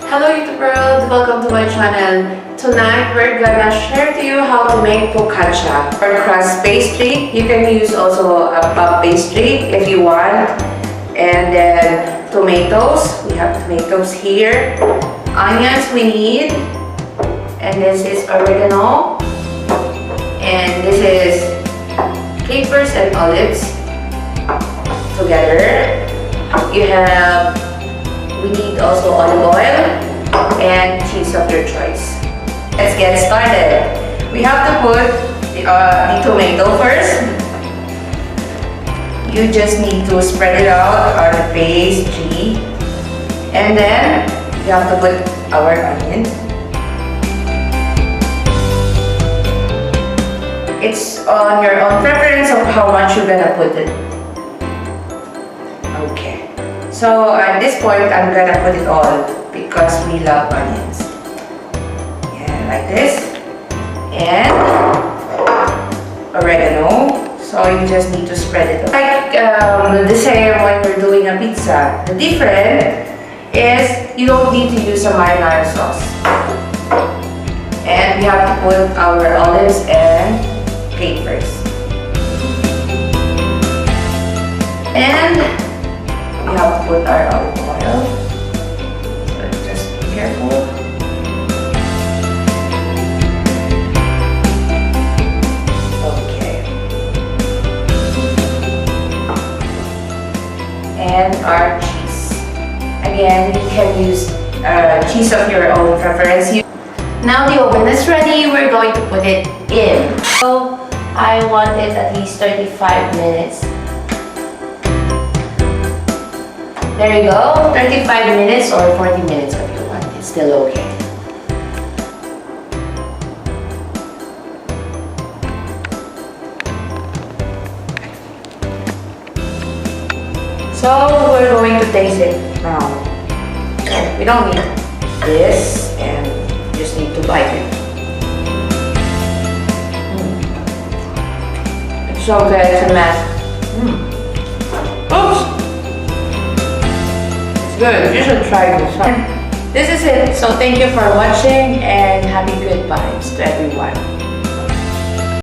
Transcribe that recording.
Hello YouTube world, welcome to my channel. Tonight we're gonna share to you how to make focaccia or crust pastry. You can use also a puff pastry if you want. And then tomatoes, we have tomatoes here. Onions we need. And this is oregano. And this is capers and olives together. We need also olive oil and cheese of your choice. Let's get started. We have to put the tomato first. You just need to spread it out on the pastry. And then you have to put our onion. It's on your own preference of how much you're gonna put it. Okay. So at this point, I'm gonna put it all because we love onions. Yeah, like this. And oregano. So you just need to spread it. Like the same when you're doing a pizza. The difference is you don't need to use a marinara sauce. And we have to put our olives and capers. And we have to put our olive oil. So just be careful. Okay. And our cheese. Again, you can use cheese of your own preference. Now the oven is ready. We're going to put it in. So I want it at least 35 minutes. There you go, 35 minutes or 40 minutes if you want. It's still okay. So we're going to taste it now. We don't need this and just need to bite it. It's so good, it's a mess. Oops! Good, you should try this one. This is it. So thank you for watching and happy good vibes to everyone.